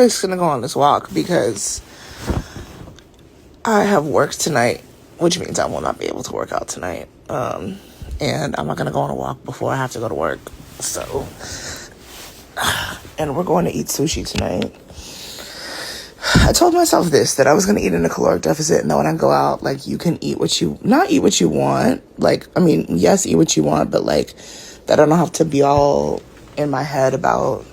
fixing to go on this walk because I have work tonight, which means I will not be able to work out tonight. And I'm not going to go on a walk before I have to go to work. So, and we're going to eat sushi tonight. I told myself this, that I was going to eat in a caloric deficit, and that when I go out, like, you can not eat what you want. Like, I mean, yes, eat what you want, but, like, that I don't have to be all in my head about,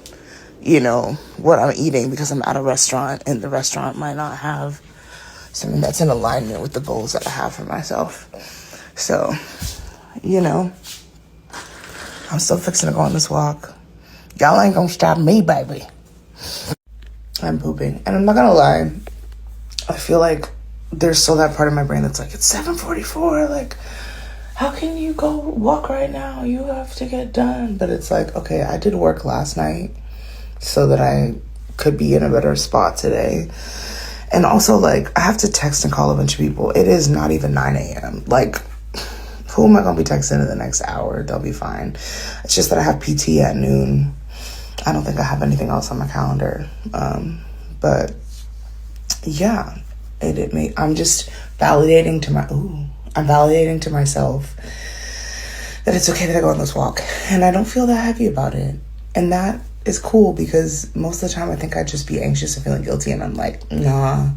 you know, what I'm eating because I'm at a restaurant, and the restaurant might not have something that's in alignment with the goals that I have for myself. So, you know, I'm still fixing to go on this walk. Y'all ain't gonna stop me, baby. I'm pooping. And I'm not gonna lie, I feel like there's still that part of my brain that's like, it's 7:44, like, how can you go walk right now? You have to get done. But it's like, okay, I did work last night so that I could be in a better spot today. And also, like, I have to text and call a bunch of people. It is not even 9 a.m. Like, who am I going to be texting in the next hour? They'll be fine. It's just that I have PT at noon. I don't think I have anything else on my calendar. But, yeah, I'm just validating to myself that it's okay that I go on this walk. And I don't feel that heavy about it. And that is cool because most of the time I think I'd just be anxious and feeling guilty. And I'm like, nah,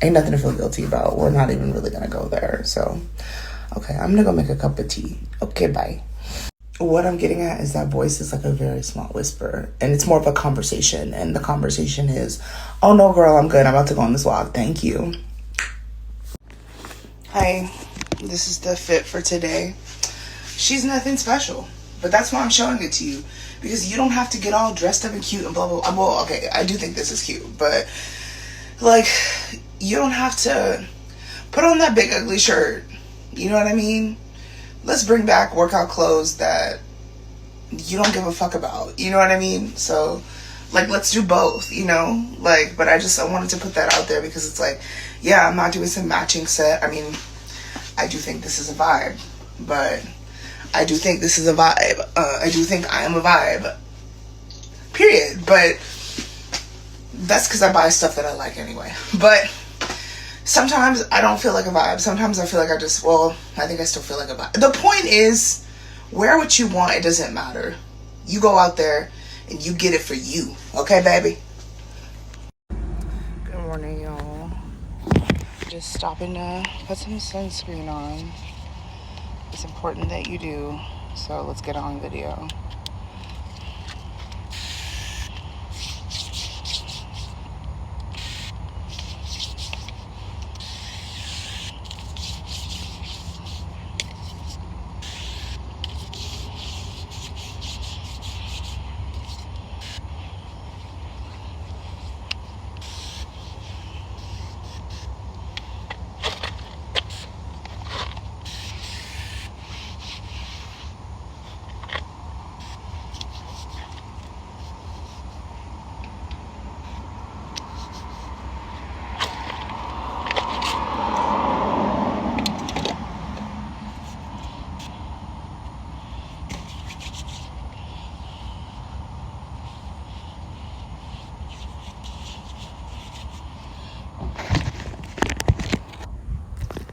ain't nothing to feel guilty about. We're not even really going to go there. So, okay, I'm going to go make a cup of tea. Okay, bye. What I'm getting at is that voice is like a very small whisper. And it's more of a conversation. And the conversation is, oh, no, girl, I'm good. I'm about to go on this walk. Thank you. Hi, this is the fit for today. She's nothing special. But that's why I'm showing it to you. Because you don't have to get all dressed up and cute and blah, blah, blah. Well, okay, I do think this is cute. But, like, you don't have to put on that big ugly shirt. You know what I mean? Let's bring back workout clothes that you don't give a fuck about. You know what I mean? So, like, let's do both, you know? Like, but I wanted to put that out there because it's like, yeah, I'm not doing some matching set. I mean, I do think this is a vibe. But I do think this is a vibe. I do think I am a vibe. Period. But that's because I buy stuff that I like anyway. But sometimes I don't feel like a vibe. Sometimes I feel like I think I still feel like a vibe. The point is, wear what you want. It doesn't matter. You go out there and you get it for you. Okay, baby? Good morning, y'all. Just stopping to put some sunscreen on. It's important that you do. So let's get on video.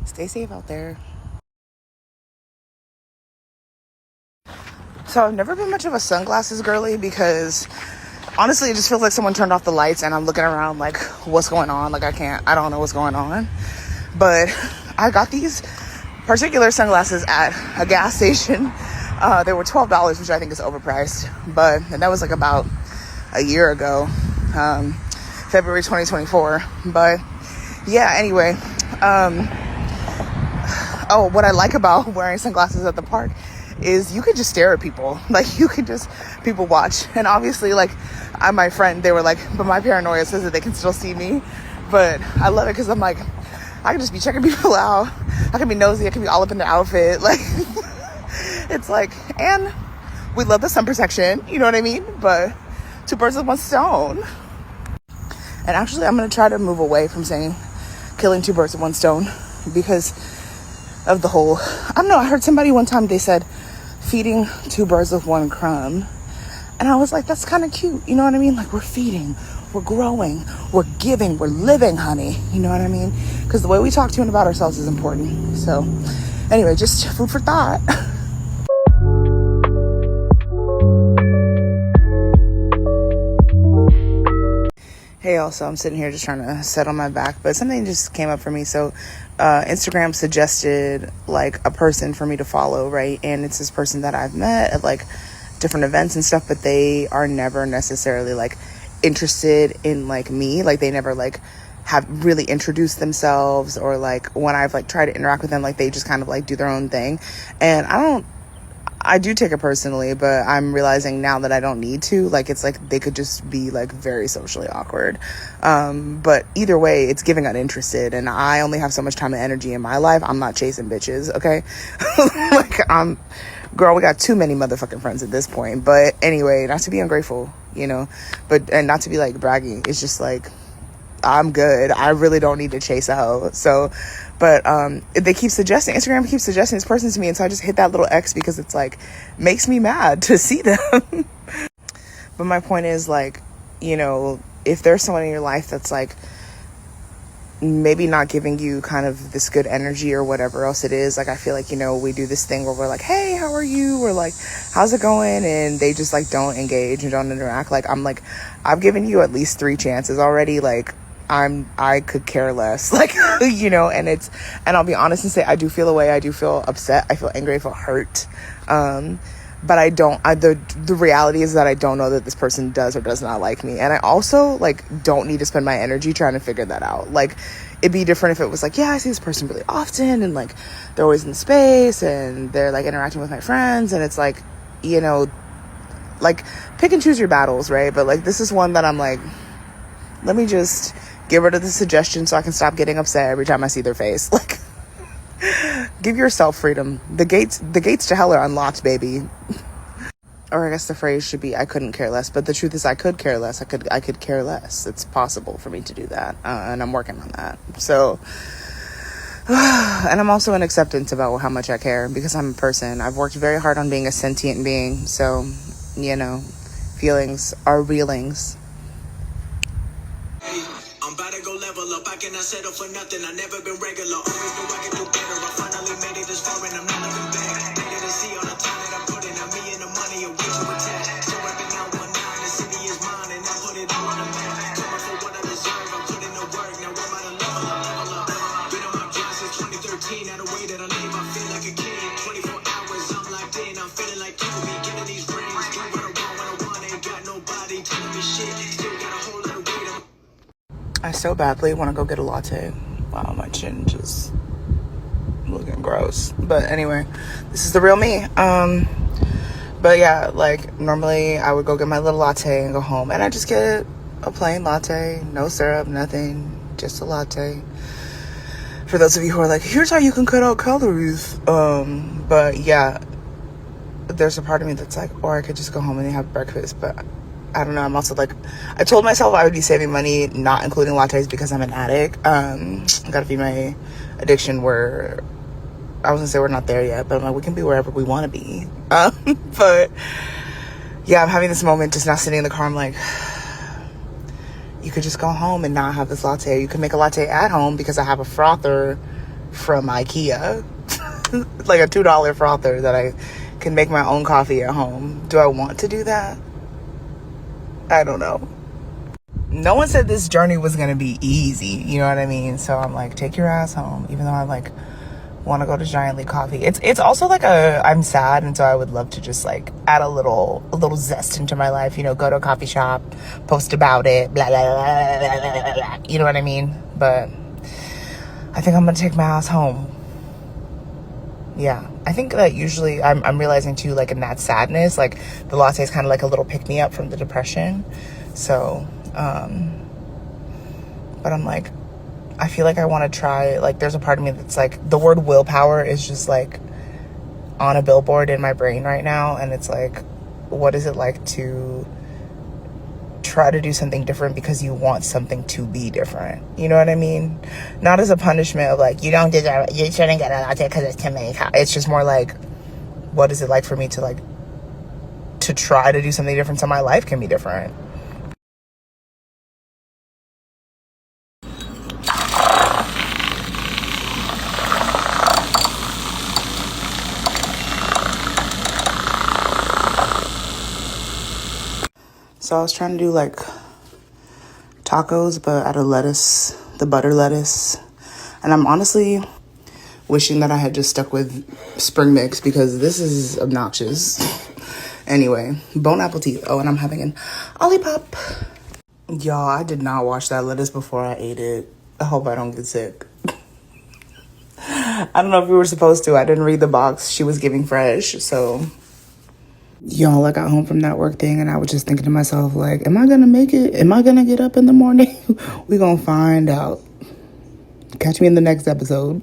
Stay safe out there. So I've never been much of a sunglasses girly because honestly, it just feels like someone turned off the lights and I'm looking around like, what's going on? Like, I don't know what's going on. But I got these particular sunglasses at a gas station. They were $12, which I think is overpriced. And that was like about a year ago, February 2024. But yeah, anyway, what I like about wearing sunglasses at the park is you could just stare at people. Like, you could just people watch. And obviously, like, my friend, they were like, but my paranoia says that they can still see me. But I love it because I'm like, I can just be checking people out. I can be nosy. I can be all up in their outfit. Like, it's like, and we love the sun protection. You know what I mean? But two birds with one stone. And actually, I'm going to try to move away from saying killing two birds with one stone because of the whole, I don't know, I heard somebody one time, they said feeding two birds with one crumb. And I was like, that's kind of cute. You know what I mean? Like, we're feeding we're growing, we're giving, we're living, honey. You know what I mean? Because the way we talk to and about ourselves is important. So anyway, just food for thought. Hey, also, I'm sitting here just trying to settle my back, but something just came up for me. So Instagram suggested like a person for me to follow, right? And it's this person that I've met at like different events and stuff, but they are never necessarily like interested in like me. Like they never like have really introduced themselves, or like when I've like tried to interact with them, like they just kind of like do their own thing. And I do take it personally, but I'm realizing now that I don't need to. Like, it's like they could just be like very socially awkward. But either way, it's giving uninterested, and I only have so much time and energy in my life. I'm not chasing bitches, okay? Like, girl, we got too many motherfucking friends at this point. But anyway, not to be ungrateful, you know, and not to be like bragging. It's just like, I'm good. I really don't need to chase a hoe. So, but they keep suggesting, Instagram keeps suggesting this person to me, and so I just hit that little X because it's like makes me mad to see them. But my point is, like, you know, if there's someone in your life that's like maybe not giving you kind of this good energy or whatever else it is, like I feel like, you know, we do this thing where we're like, hey, how are you? Or like, how's it going? And they just like don't engage and don't interact. Like, I'm like, I've given you at least 3 chances already. Like, I could care less, like, you know, and I'll be honest and say, I do feel away. I do feel upset. I feel angry. I feel hurt. But the reality is that I don't know that this person does or does not like me. And I also like don't need to spend my energy trying to figure that out. Like, it'd be different if it was like, yeah, I see this person really often, and like they're always in the space and they're like interacting with my friends, and it's like, you know, like pick and choose your battles, right? But like, this is one that I'm like, let me just give rid of the suggestion so I can stop getting upset every time I see their face. Like, give yourself freedom. The gates to hell are unlocked, baby. Or I guess the phrase should be, I couldn't care less. But the truth is, I could care less. I could care less. It's possible for me to do that. And I'm working on that. So, and I'm also in acceptance about how much I care, because I'm a person. I've worked very hard on being a sentient being. So, you know, feelings are reelings. I'm about to go level up. I cannot settle for nothing. I never been regular. Always knew I could do better. I finally made it this far and I'm not looking back. Ready to see all the time that I put in. I'm me and the money are way too attached. So rapping out 1-9, the city is mine and I put it all on the map. Coming for what I deserve. I put in the work. Now I'm at a level up. Been on my job since 2013. Now the way that I live, I feel like a kid. 24 hours, I'm locked in. I'm feeling like you be getting these rings. Do what I want when I want. Ain't got nobody telling me shit. Still got a whole lot of weight on. I so badly want to go get a latte. Wow, my chin just looking gross. But anyway, this is the real me. But yeah, like normally I would go get my little latte and go home, and I just get a plain latte, no syrup, nothing, just a latte. For those of you who are like, here's how you can cut out calories. But yeah, there's a part of me that's like, or I could just go home and have breakfast, but I don't know. I'm also like, I told myself I would be saving money, not including lattes, because I'm an addict. I gotta feed my addiction. Where I was gonna say we're not there yet, but I'm like, we can be wherever we want to be. But yeah, I'm having this moment just now sitting in the car. I'm like, you could just go home and not have this latte. You can make a latte at home, because I have a frother from IKEA, like a $2 frother that I can make my own coffee at home. Do I want to do that? I don't know. No one said this journey was going to be easy. You know what I mean? So I'm like, take your ass home, even though I like want to go to Giant League Coffee. It's also like I'm sad. And so I would love to just like add a little zest into my life, you know, go to a coffee shop, post about it, blah, blah, blah, blah, blah, blah, you know what I mean? But I think I'm going to take my ass home. Yeah, I think that usually I'm realizing too, like in that sadness, like the latte is kind of like a little pick me up from the depression. So, but I'm like, I feel like I want to try, like there's a part of me that's like, the word willpower is just like on a billboard in my brain right now. And it's like, what is it like to try to do something different because you want something to be different? You know what I mean? Not as a punishment of like, you don't deserve it, you shouldn't get a latte because it's too many calories. It's just more like, what is it like for me to like, to try to do something different so my life can be different? So I was trying to do like tacos, but out of lettuce, the butter lettuce. And I'm honestly wishing that I had just stuck with spring mix because this is obnoxious. Anyway, bone apple teeth. Oh, and I'm having an Olipop. Y'all, I did not wash that lettuce before I ate it. I hope I don't get sick. I don't know if we were supposed to. I didn't read the box. She was giving fresh, so. Y'all, I got home from that work thing and I was just thinking to myself, like, am I gonna make it? Am I gonna get up in the morning? We gonna find out. Catch me in the next episode.